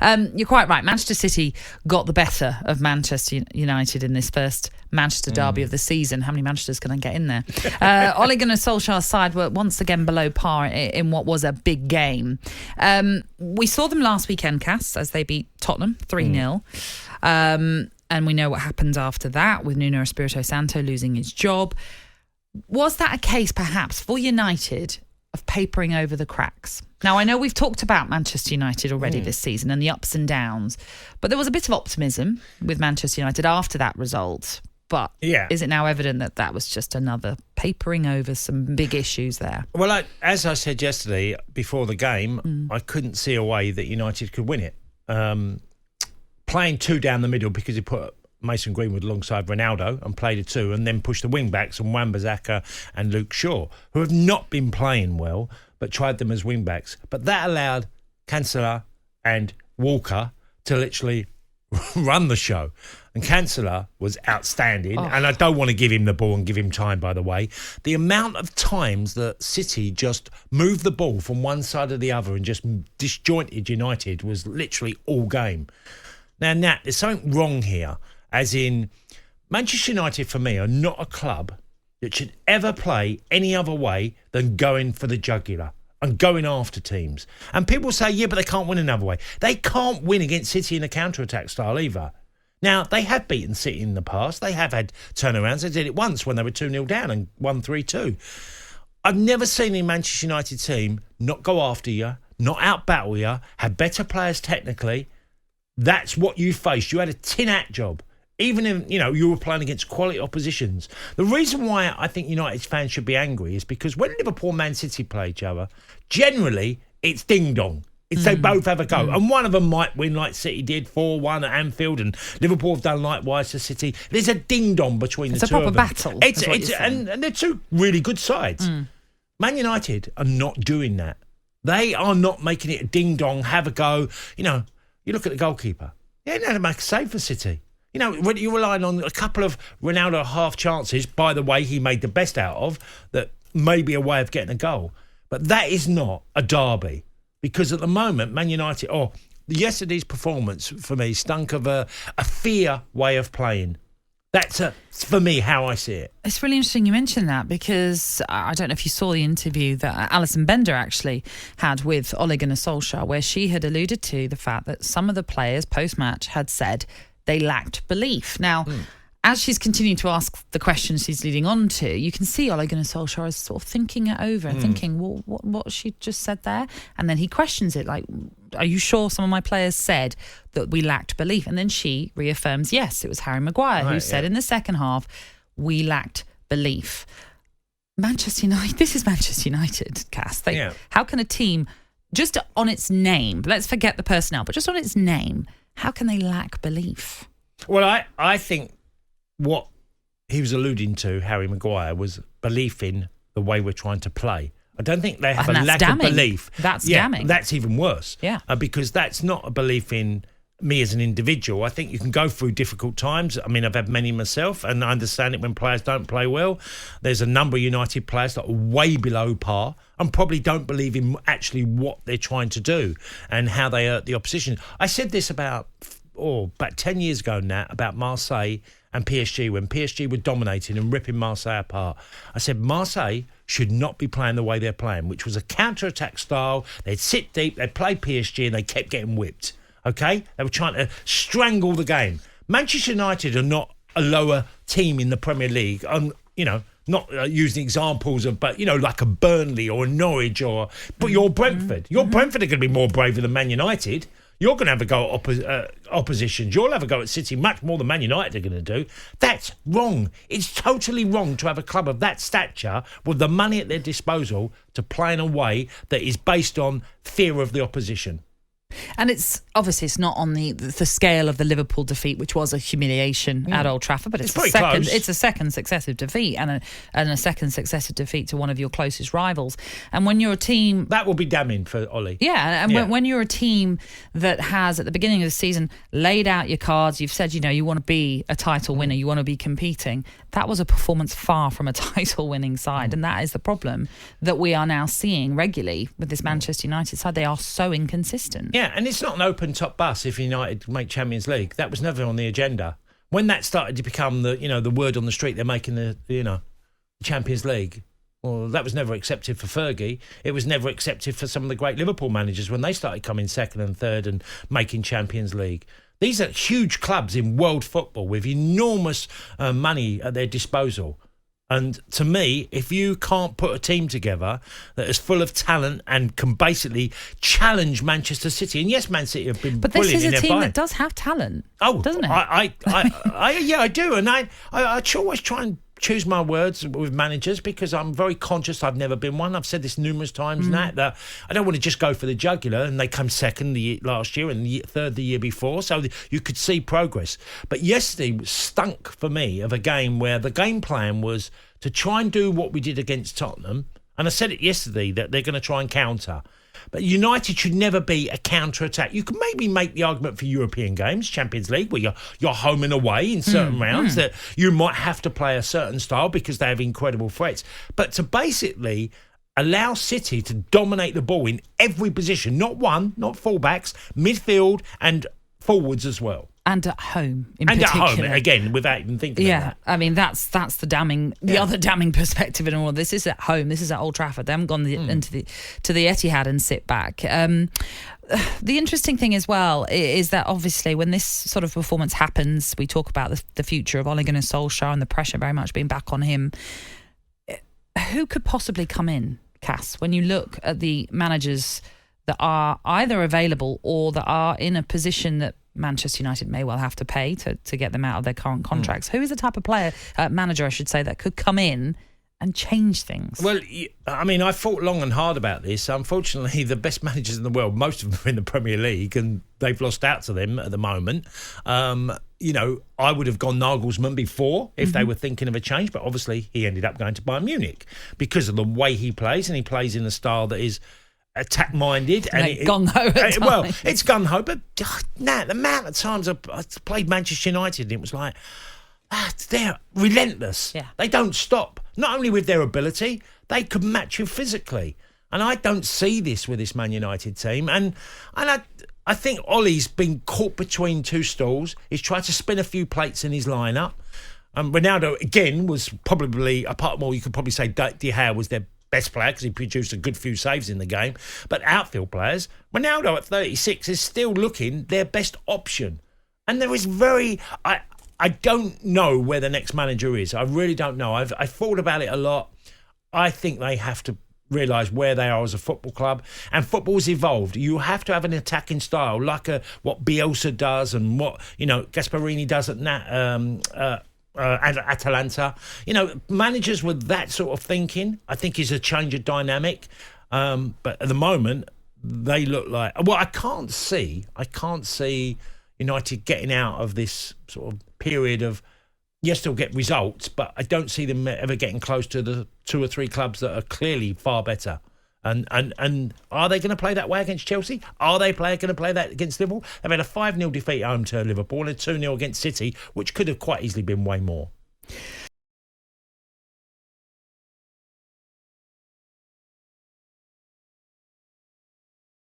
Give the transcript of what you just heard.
You're quite right. Manchester City got the better of Manchester United in this first Manchester derby of the season. How many Manchesters can I get in there? Ole Gunnar Solskjaer's side were once again below par in what was a big game. We saw them last weekend, Cass, as they beat Tottenham 3-0. And we know what happened after that with Nuno Espirito Santo losing his job. Was that a case, perhaps, for United of papering over the cracks? Now, I know we've talked about Manchester United already this season and the ups and downs, but there was a bit of optimism with Manchester United after that result. But is it now evident that that was just another papering over some big issues there? Well, as I said yesterday, before the game, I couldn't see a way that United could win it. Playing two down the middle because he put Mason Greenwood alongside Ronaldo and played a two, and then pushed the wing-backs and Wan-Bissaka and Luke Shaw, who have not been playing well, but tried them as wing-backs. But that allowed Cancela and Walker to literally run the show. And Cancela was outstanding. And I don't want to give him the ball and give him time, by the way. The amount of times that City just moved the ball from one side to the other and just disjointed United was literally all game. Now, Nat, there's something wrong here, as in Manchester United, for me, are not a club that should ever play any other way than going for the jugular and going after teams. And people say, yeah, but they can't win another way. They can't win against City in a counter-attack style either. Now, they have beaten City in the past. They have had turnarounds. They did it once when they were 2-0 down and won 3-2. I've never seen a Manchester United team not go after you, not out-battle you, have better players technically. That's what you faced. You had a tin-hat job. Even if, you were playing against quality oppositions. The reason why I think United fans should be angry is because when Liverpool and Man City play each other, generally it's ding-dong. It's they both have a go. And one of them might win like City did 4-1 at Anfield, and Liverpool have done likewise to City. There's a ding-dong between the two of them. It's a proper battle. And they're two really good sides. Man United are not doing that. They are not making it a ding-dong, have a go. You look at the goalkeeper. He ain't had to make a save for City. When you're relying on a couple of Ronaldo half chances, by the way, he made the best out of, that may be a way of getting a goal. But that is not a derby. Because at the moment, Man United, yesterday's performance for me stunk of a fear way of playing. That's, for me, how I see it. It's really interesting you mentioned that, because I don't know if you saw the interview that Alison Bender actually had with Ole Gunnar Solskjaer, where she had alluded to the fact that some of the players post-match had said they lacked belief. Now, as she's continuing to ask the questions she's leading on to, you can see Ole Gunnar Solskjaer is sort of thinking it over, thinking, well, what she just said there? And then he questions it, like, are you sure some of my players said that we lacked belief? And then she reaffirms, yes, it was Harry Maguire who said in the second half, we lacked belief. Manchester United, this is Manchester United, Cass. How can a team, just on its name, let's forget the personnel, but just on its name, how can they lack belief? Well, I think what he was alluding to, Harry Maguire, was belief in the way we're trying to play. I don't think they have a lack of belief. That's damning. That's even worse. Yeah. Because that's not a belief in me as an individual. I think you can go through difficult times. I mean, I've had many myself, and I understand it when players don't play well. There's a number of United players that are way below par and probably don't believe in actually what they're trying to do and how they hurt the opposition. I said this about 10 years ago now, about Marseille and PSG, when PSG were dominating and ripping Marseille apart. I said Marseille should not be playing the way they're playing, which was a counter-attack style. They'd sit deep, they'd play PSG, and they kept getting whipped. Okay? They were trying to strangle the game. Manchester United are not a lower team in the Premier League. Not using examples of, but, like a Burnley or a Norwich but you're Brentford. Brentford are going to be more braver than Man United. You're going to have a go at oppositions. You'll have a go at City much more than Man United are going to do. That's wrong. It's totally wrong to have a club of that stature with the money at their disposal to play in a way that is based on fear of the opposition. And it's not on the scale of the Liverpool defeat, which was a humiliation at Old Trafford, but it's a second successive defeat and a second successive defeat to one of your closest rivals. And when you're a team that will be damning for Ollie. Yeah, and when you're a team that has at the beginning of the season laid out your cards, you've said you want to be a title winner, you want to be competing. That was a performance far from a title winning side, and that is the problem that we are now seeing regularly with this Manchester United side. They are so inconsistent. Yeah, and it's not an open top bus if United make Champions League. That was never on the agenda. When that started to become the word on the street, they're making the Champions League. Well, that was never accepted for Fergie. It was never accepted for some of the great Liverpool managers when they started coming second and third and making Champions League. These are huge clubs in world football with enormous money at their disposal. And to me, if you can't put a team together that is full of talent and can basically challenge Manchester City, and yes, Man City have been brilliant in their But this is a team buying. that does have talent, doesn't it? I do. And I always try and choose my words with managers because I'm very conscious. I've never been one. I've said this numerous times, Nat, that I don't want to just go for the jugular, and they come second last year and third the year before, so you could see progress. But yesterday stunk for me of a game where the game plan was to try and do what we did against Tottenham, and I said it yesterday that they're going to try and counter. But United should never be a counter-attack. You can maybe make the argument for European games, Champions League, where you're home and away in certain rounds, that you might have to play a certain style because they have incredible threats. But to basically allow City to dominate the ball in every position, not one, not fullbacks, midfield and forwards as well. And at home, and particular. At home, again, without even thinking of that. I mean, that's the other damning perspective in all of this. This is at home. This is at Old Trafford. They haven't gone to the Etihad and sit back. The interesting thing as well is that obviously when this sort of performance happens, we talk about the future of Ole Gunnar Solskjaer and the pressure very much being back on him. Who could possibly come in, Cass, when you look at the managers that are either available or that are in a position that Manchester United may well have to pay to get them out of their current contracts? Who is the type of manager, I should say, that could come in and change things? Well, I mean, I thought long and hard about this. Unfortunately, the best managers in the world, most of them are in the Premier League, and they've lost out to them at the moment. I would have gone Nagelsmann before if they were thinking of a change, but obviously he ended up going to Bayern Munich because of the way he plays, and he plays in a style that is attack-minded. And gung-ho at times. Well, it's gung-ho, but the amount of times I played Manchester United, and it was like, they're relentless. Yeah. They don't stop. Not only with their ability, they could match you physically. And I don't see this with this Man United team. And I think Ollie's been caught between two stools. He's tried to spin a few plates in his lineup. Ronaldo, again, was probably, you could probably say De Gea was their best player because he produced a good few saves in the game. But outfield players, Ronaldo at 36 is still looking their best option. And there is I don't know where the next manager is. I really don't know. I've thought about it a lot. I think they have to realise where they are as a football club. And football's evolved. You have to have an attacking style like what Bielsa does and what Gasparini does at Atalanta. Managers with that sort of thinking, I think, is a change of dynamic. But at the moment, they look like... Well, I can't see United getting out of this sort of period of... Yes, they'll get results, but I don't see them ever getting close to the two or three clubs that are clearly far better. And are they going to play that way against Chelsea? Are they going to play that against Liverpool? They've had a 5-0 defeat at home to Liverpool and a 2-0 against City, which could have quite easily been way more.